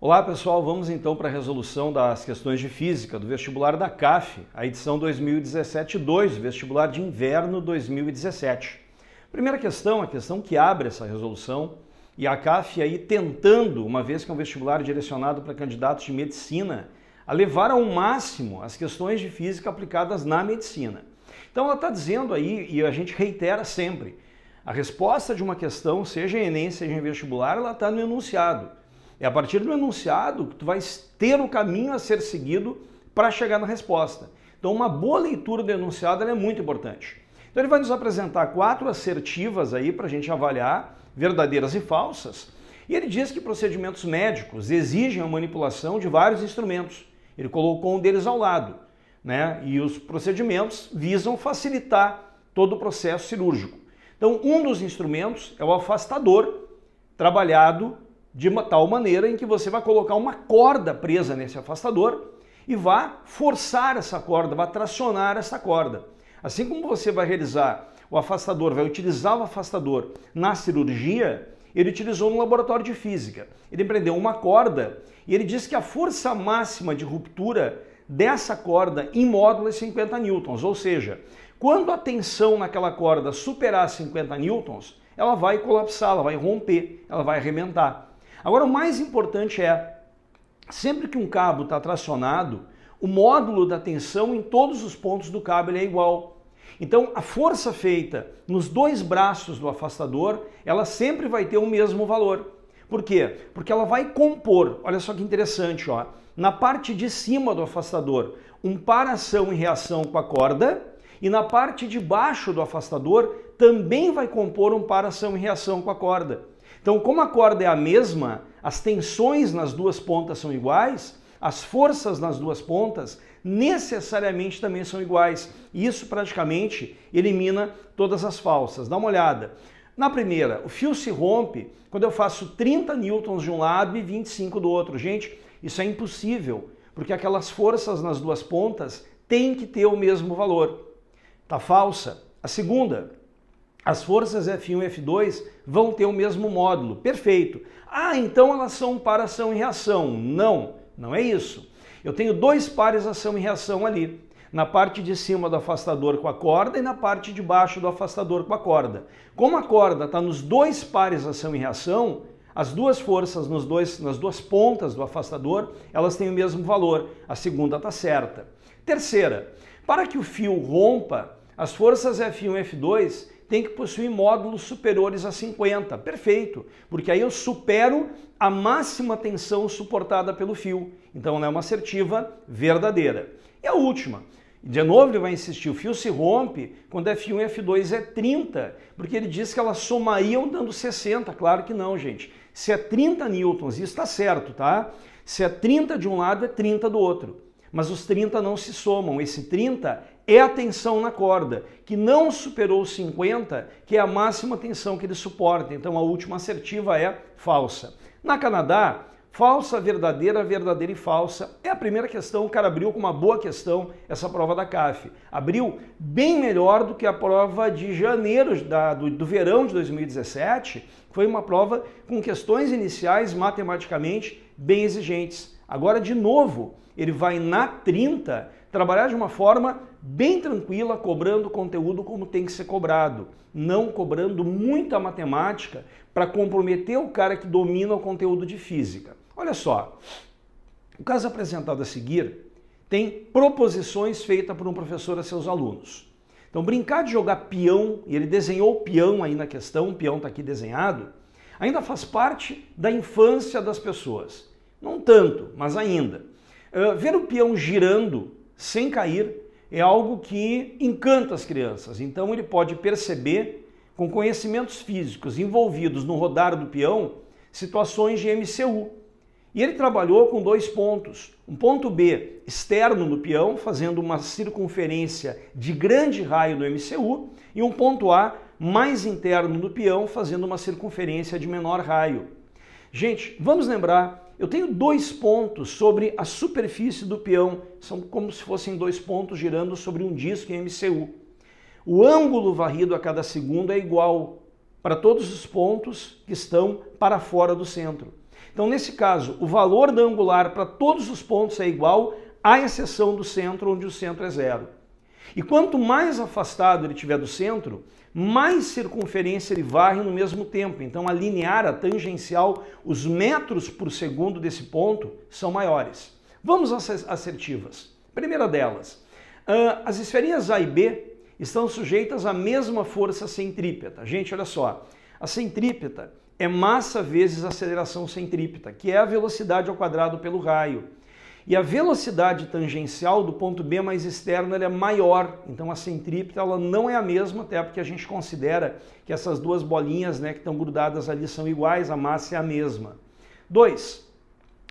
Olá pessoal, vamos então para a resolução das questões de física do vestibular da CAF, a edição 2017-2, vestibular de inverno 2017. Primeira questão, a questão que abre essa resolução, e a CAF aí tentando, uma vez que é um vestibular direcionado para candidatos de medicina, a levar ao máximo as questões de física aplicadas na medicina. Então ela está dizendo aí, e a gente reitera sempre, a resposta de uma questão, seja em Enem, seja em vestibular, ela está no enunciado. É a partir do enunciado que tu vai ter o caminho a ser seguido para chegar na resposta. Então uma boa leitura do enunciado é muito importante. Então ele vai nos apresentar 4 assertivas aí para a gente avaliar, verdadeiras e falsas. E ele diz que procedimentos médicos exigem a manipulação de vários instrumentos. Ele colocou um deles ao lado, né? E os procedimentos visam facilitar todo o processo cirúrgico. Então um dos instrumentos é o afastador, trabalhado de uma tal maneira em que você vai colocar uma corda presa nesse afastador e vai forçar essa corda, vai tracionar essa corda. Assim como você vai realizar o afastador, vai utilizar o afastador na cirurgia, ele utilizou no laboratório de física. Ele prendeu uma corda e ele diz que a força máxima de ruptura dessa corda em módulo é 50 newtons, ou seja, quando a tensão naquela corda superar 50 newtons, ela vai colapsar, ela vai romper, ela vai arrebentar. Agora, o mais importante é, sempre que um cabo está tracionado, o módulo da tensão em todos os pontos do cabo é igual. Então, a força feita nos 2 braços do afastador, ela sempre vai ter o mesmo valor. Por quê? Porque ela vai compor, olha só que interessante, ó, na parte de cima do afastador, um par ação e reação com a corda, e na parte de baixo do afastador também vai compor um par ação e reação com a corda. Então, como a corda é a mesma, as tensões nas 2 pontas são iguais, as forças nas 2 pontas necessariamente também são iguais. E isso praticamente elimina todas as falsas. Dá uma olhada. Na primeira, o fio se rompe quando eu faço 30 newtons de um lado e 25 do outro. Gente, isso é impossível, porque aquelas forças nas 2 pontas têm que ter o mesmo valor. Tá falsa. A segunda, as forças F1 e F2 vão ter o mesmo módulo. Perfeito. Ah, então elas são um par ação e reação. Não, não é isso. Eu tenho 2 pares ação e reação ali. Na parte de cima do afastador com a corda e na parte de baixo do afastador com a corda. Como a corda está nos 2 pares ação e reação, as 2 forças nas 2 pontas do afastador, elas têm o mesmo valor. A segunda está certa. Terceira, para que o fio rompa, as forças F1 e F2 tem que possuir módulos superiores a 50. Perfeito, porque aí eu supero a máxima tensão suportada pelo fio. Então ela é uma assertiva verdadeira. E a última, de novo ele vai insistir, o fio se rompe quando F1 e F2 é 30, porque ele diz que elas somariam dando 60. Claro que não, gente. Se é 30 newtons, isso está certo, tá? Se é 30 de um lado, é 30 do outro. Mas os 30 não se somam. Esse 30 é a tensão na corda, que não superou 50, que é a máxima tensão que ele suporta. Então a última assertiva é falsa. Na Canadá, falsa, verdadeira, verdadeira e falsa. É a primeira questão, o cara abriu com uma boa questão essa prova da CAF. Abriu bem melhor do que a prova de janeiro do verão de 2017. Foi uma prova com questões iniciais matematicamente bem exigentes. Agora, de novo, ele vai na 30 trabalhar de uma forma bem tranquila, cobrando conteúdo como tem que ser cobrado, não cobrando muita matemática para comprometer o cara que domina o conteúdo de física. Olha só, o caso apresentado a seguir tem proposições feitas por um professor a seus alunos. Então, brincar de jogar peão, e ele desenhou o peão aí na questão, o peão está aqui desenhado, ainda faz parte da infância das pessoas. Não tanto, mas ainda. Ver o peão girando sem cair é algo que encanta as crianças. Então ele pode perceber, com conhecimentos físicos envolvidos no rodar do peão, situações de MCU. E ele trabalhou com 2 pontos. Um ponto B externo no peão, fazendo uma circunferência de grande raio do MCU, e um ponto A mais interno no peão, fazendo uma circunferência de menor raio. Gente, vamos lembrar, eu tenho 2 pontos sobre a superfície do peão, são como se fossem 2 pontos girando sobre um disco em MCU. O ângulo varrido a cada segundo é igual para todos os pontos que estão para fora do centro. Então, nesse caso, o valor da angular para todos os pontos é igual, à exceção do centro, onde o centro é zero. E quanto mais afastado ele estiver do centro, mais circunferência ele varre no mesmo tempo. Então, a linear, a tangencial, os metros por segundo desse ponto são maiores. Vamos às assertivas. Primeira delas, as esferinhas A e B estão sujeitas à mesma força centrípeta. Gente, olha só, a centrípeta é massa vezes aceleração centrípeta, que é a velocidade ao quadrado pelo raio. E a velocidade tangencial do ponto B mais externo ela é maior, então a centrípeta ela não é a mesma, até porque a gente considera que essas duas bolinhas, né, que estão grudadas ali são iguais, a massa é a mesma. 2.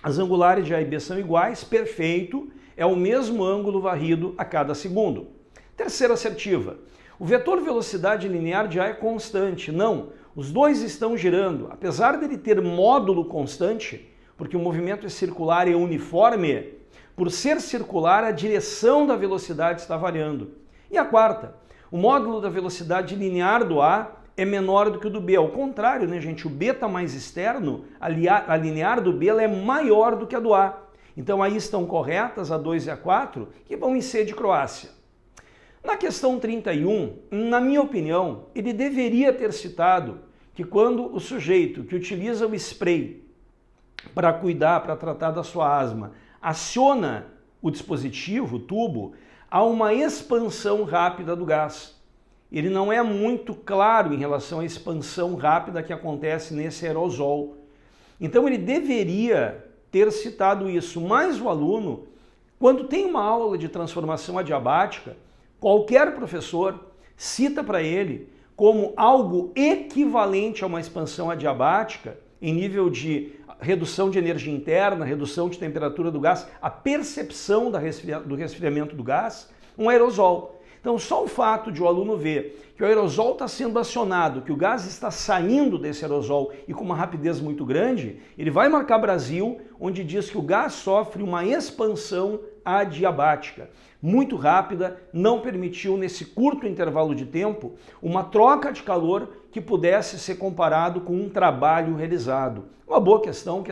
As angulares de A e B são iguais, perfeito, é o mesmo ângulo varrido a cada segundo. Terceira assertiva, o vetor velocidade linear de A é constante. Não, os dois estão girando, apesar dele ter módulo constante, porque o movimento é circular e uniforme, por ser circular, a direção da velocidade está variando. E a quarta, o módulo da velocidade linear do A é menor do que o do B. Ao contrário, né, gente? O B está mais externo, a linear do B ela é maior do que a do A. Então aí estão corretas a 2 e a 4, que vão em C de Croácia. Na questão 31, na minha opinião, ele deveria ter citado que quando o sujeito que utiliza o spray para cuidar, para tratar da sua asma, aciona o dispositivo, o tubo, há uma expansão rápida do gás. Ele não é muito claro em relação à expansão rápida que acontece nesse aerosol. Então ele deveria ter citado isso, mas o aluno, quando tem uma aula de transformação adiabática, qualquer professor cita para ele como algo equivalente a uma expansão adiabática, em nível de redução de energia interna, redução de temperatura do gás, a percepção do resfriamento do gás, um aerosol. Então, só o fato de o aluno ver que o aerosol está sendo acionado, que o gás está saindo desse aerosol e com uma rapidez muito grande, ele vai marcar Brasil, onde diz que o gás sofre uma expansão adiabática muito rápida, não permitiu nesse curto intervalo de tempo uma troca de calor que pudesse ser comparado com um trabalho realizado. Uma boa questão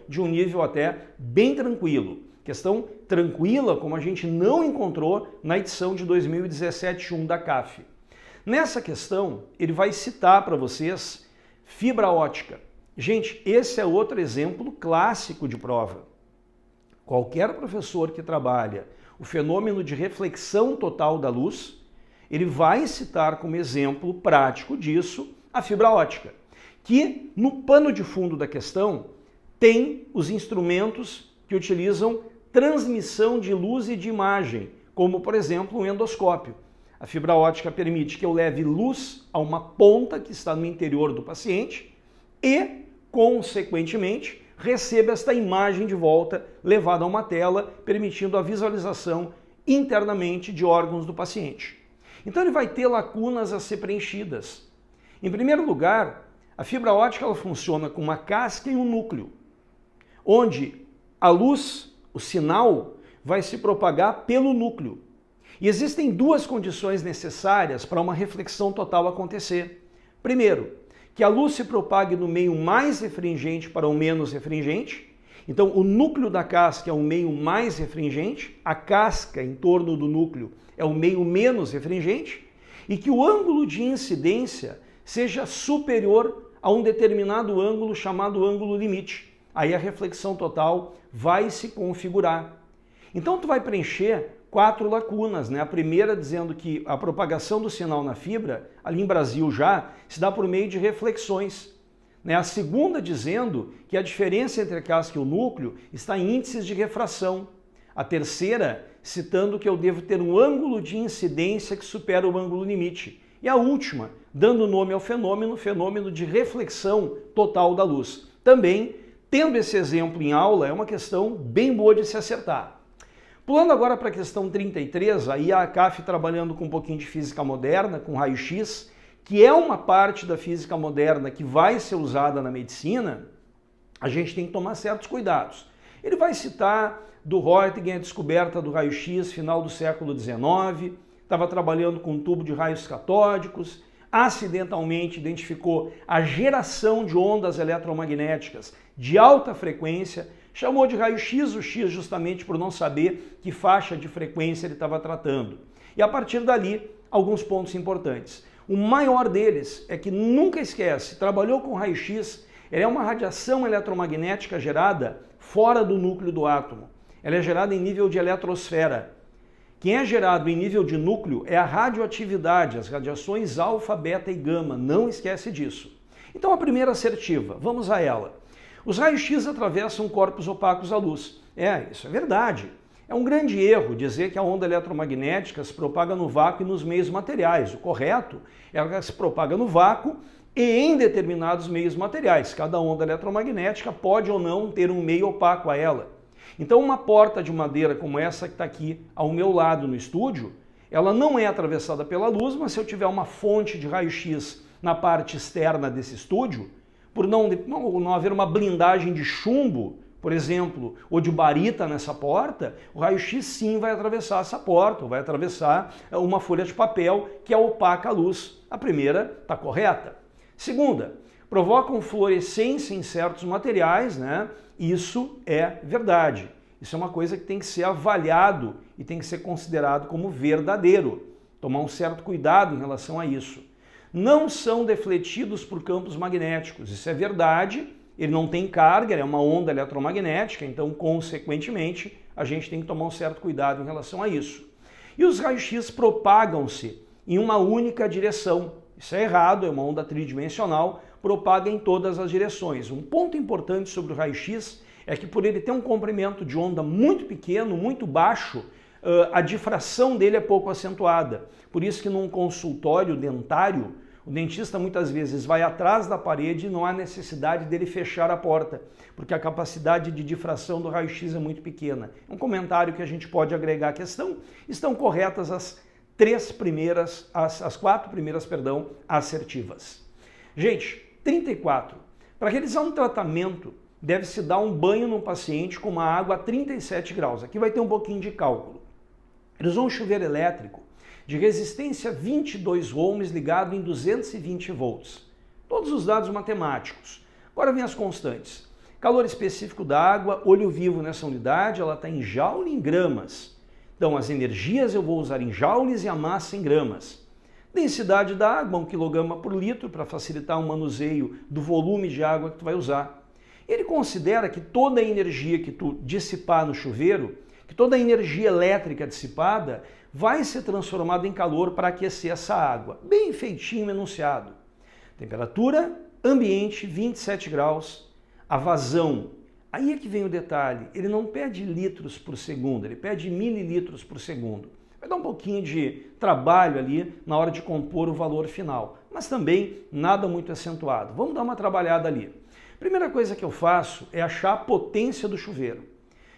de um nível até bem tranquilo. Questão tranquila, como a gente não encontrou na edição de 2017-1 da CAF. Nessa questão, ele vai citar para vocês fibra ótica. Gente, esse é outro exemplo clássico de prova. Qualquer professor que trabalha o fenômeno de reflexão total da luz, ele vai citar como exemplo prático disso a fibra ótica, que no pano de fundo da questão tem os instrumentos que utilizam transmissão de luz e de imagem, como por exemplo um endoscópio. A fibra ótica permite que eu leve luz a uma ponta que está no interior do paciente e, consequentemente, receba esta imagem de volta levada a uma tela, permitindo a visualização internamente de órgãos do paciente. Então ele vai ter lacunas a ser preenchidas. Em primeiro lugar, a fibra ótica ela funciona com uma casca e um núcleo, onde a luz, o sinal, vai se propagar pelo núcleo. E existem duas condições necessárias para uma reflexão total acontecer. Primeiro, que a luz se propague no meio mais refringente para o menos refringente. Então, o núcleo da casca é o meio mais refringente, a casca em torno do núcleo é o meio menos refringente, e que o ângulo de incidência seja superior a um determinado ângulo chamado ângulo limite. Aí a reflexão total vai se configurar. Então, tu vai preencher 4 lacunas, né? A primeira dizendo que a propagação do sinal na fibra, ali em Brasil já, se dá por meio de reflexões. Né? A segunda dizendo que a diferença entre a casca e o núcleo está em índices de refração. A terceira citando que eu devo ter um ângulo de incidência que supera o ângulo limite. E a última, dando nome ao fenômeno de reflexão total da luz. Também, tendo esse exemplo em aula, é uma questão bem boa de se acertar. Pulando agora para a questão 33, aí a CAF trabalhando com um pouquinho de física moderna, com raio-x, que é uma parte da física moderna que vai ser usada na medicina, a gente tem que tomar certos cuidados. Ele vai citar do Röntgen a descoberta do raio-x final do século XIX, estava trabalhando com um tubo de raios catódicos, acidentalmente identificou a geração de ondas eletromagnéticas de alta frequência, chamou de raio-x, o X justamente por não saber que faixa de frequência ele estava tratando. E a partir dali, alguns pontos importantes. O maior deles é que nunca esquece, trabalhou com raio-x, ela é uma radiação eletromagnética gerada fora do núcleo do átomo. Ela é gerada em nível de eletrosfera. Quem é gerado em nível de núcleo é a radioatividade, as radiações alfa, beta e gama. Não esquece disso. Então a primeira assertiva, vamos a ela. Os raios-x atravessam corpos opacos à luz. Isso é verdade. É um grande erro dizer que a onda eletromagnética se propaga no vácuo e nos meios materiais. O correto é que ela se propaga no vácuo e em determinados meios materiais. Cada onda eletromagnética pode ou não ter um meio opaco a ela. Então uma porta de madeira como essa que está aqui ao meu lado no estúdio, ela não é atravessada pela luz, mas se eu tiver uma fonte de raio-x na parte externa desse estúdio, por não haver uma blindagem de chumbo, por exemplo, ou de barita nessa porta, o raio-x sim vai atravessar essa porta, ou vai atravessar uma folha de papel que é opaca à luz. A primeira está correta. Segunda, provocam fluorescência em certos materiais, né? Isso é verdade. Isso é uma coisa que tem que ser avaliado e tem que ser considerado como verdadeiro. Tomar um certo cuidado em relação a isso. Não são defletidos por campos magnéticos. Isso é verdade. Ele não tem carga, ele é uma onda eletromagnética, então, consequentemente, a gente tem que tomar um certo cuidado em relação a isso. E os raios-x propagam-se em uma única direção. Isso é errado, é uma onda tridimensional, propaga em todas as direções. Um ponto importante sobre o raio-x é que por ele ter um comprimento de onda muito pequeno, muito baixo, a difração dele é pouco acentuada. Por isso que num consultório dentário, o dentista muitas vezes vai atrás da parede e não há necessidade dele fechar a porta, porque a capacidade de difração do raio-x é muito pequena. É um comentário que a gente pode agregar à questão. Estão corretas as quatro primeiras assertivas. Gente, 34. Para realizar um tratamento, deve-se dar um banho no paciente com uma água a 37 graus. Aqui vai ter um pouquinho de cálculo. Eles usam um chuveiro elétrico de resistência 22 ohms ligado em 220 volts. Todos os dados matemáticos. Agora vem as constantes. Calor específico da água, olho vivo nessa unidade, ela está em joule em gramas. Então as energias eu vou usar em joules e a massa em gramas. Densidade da água, 1 kg por litro, para facilitar o manuseio do volume de água que tu vai usar. Ele considera que toda a energia que tu dissipar no chuveiro, que toda a energia elétrica dissipada, vai ser transformada em calor para aquecer essa água. Bem feitinho enunciado. Temperatura ambiente 27 graus. A vazão, aí é que vem o detalhe, ele não pede litros por segundo, ele pede mililitros por segundo. Vai dar um pouquinho de trabalho ali na hora de compor o valor final, mas também nada muito acentuado. Vamos dar uma trabalhada ali. Primeira coisa que eu faço é achar a potência do chuveiro,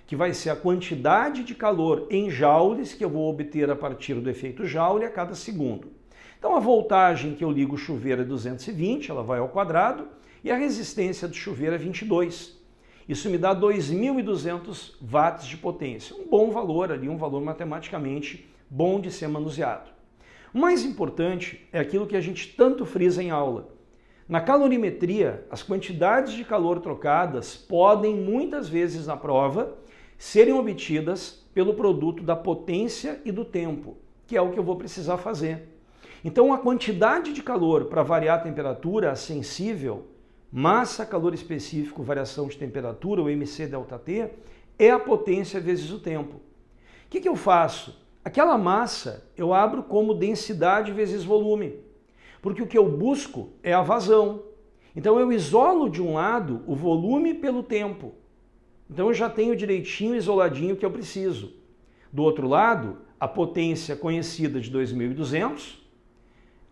que vai ser a quantidade de calor em joules que eu vou obter a partir do efeito Joule a cada segundo. Então a voltagem que eu ligo o chuveiro é 220, ela vai ao quadrado, e a resistência do chuveiro é 22. Isso me dá 2.200 watts de potência. Um bom valor ali, um valor matematicamente bom de ser manuseado. O mais importante é aquilo que a gente tanto frisa em aula. Na calorimetria, as quantidades de calor trocadas podem, muitas vezes na prova, serem obtidas pelo produto da potência e do tempo, que é o que eu vou precisar fazer. Então, a quantidade de calor para variar a temperatura sensível, massa, calor específico, variação de temperatura, o MC ΔT, é a potência vezes o tempo. O que eu faço? Aquela massa eu abro como densidade vezes volume, porque o que eu busco é a vazão. Então eu isolo de um lado o volume pelo tempo. Então eu já tenho direitinho, isoladinho o que eu preciso. Do outro lado, a potência conhecida de 2.200,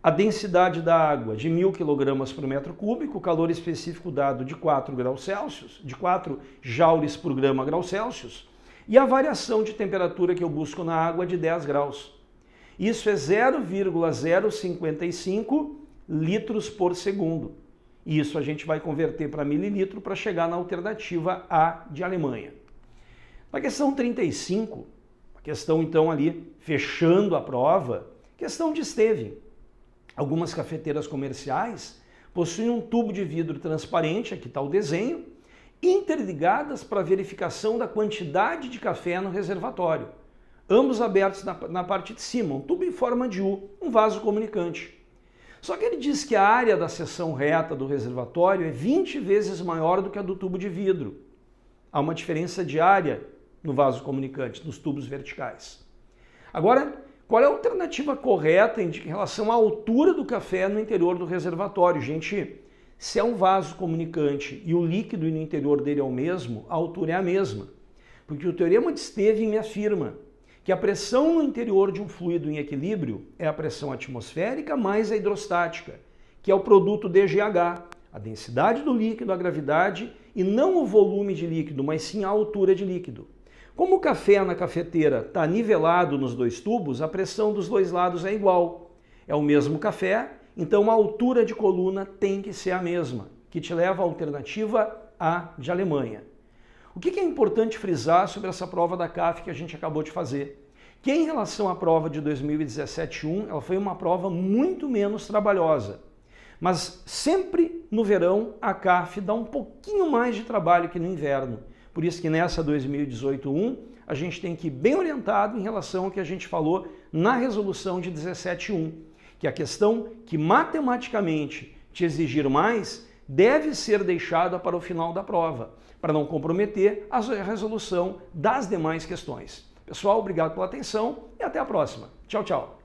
a densidade da água de 1.000 kg por metro cúbico, o calor específico dado de 4 graus Celsius, de 4 joules por grama grau Celsius, e a variação de temperatura que eu busco na água de 10 graus. Isso é 0,055 litros por segundo. E isso a gente vai converter para mililitro para chegar na alternativa A de Alemanha. Na questão 35, a questão então ali, fechando a prova, questão de Esteven. Algumas cafeteiras comerciais possuem um tubo de vidro transparente, aqui está o desenho, interligadas para verificação da quantidade de café no reservatório. Ambos abertos na parte de cima, um tubo em forma de U, um vaso comunicante. Só que ele diz que a área da seção reta do reservatório é 20 vezes maior do que a do tubo de vidro. Há uma diferença de área no vaso comunicante, nos tubos verticais. Agora, qual é a alternativa correta em relação à altura do café no interior do reservatório? Gente, se é um vaso comunicante e o líquido no interior dele é o mesmo, a altura é a mesma. Porque o Teorema de Stevin me afirma que a pressão no interior de um fluido em equilíbrio é a pressão atmosférica mais a hidrostática, que é o produto DGH, a densidade do líquido, a gravidade, e não o volume de líquido, mas sim a altura de líquido. Como o café na cafeteira está nivelado nos dois tubos, a pressão dos dois lados é igual. É o mesmo café, então a altura de coluna tem que ser a mesma, que te leva à alternativa A de Alemanha. O que é importante frisar sobre essa prova da CAF que a gente acabou de fazer? Que em relação à prova de 2017-1, ela foi uma prova muito menos trabalhosa. Mas sempre no verão a CAF dá um pouquinho mais de trabalho que no inverno. Por isso que nessa 2018-1 a gente tem que ir bem orientado em relação ao que a gente falou na resolução de 17-1, que a questão que matematicamente te exigir mais deve ser deixada para o final da prova, para não comprometer a resolução das demais questões. Pessoal, obrigado pela atenção e até a próxima. Tchau, tchau.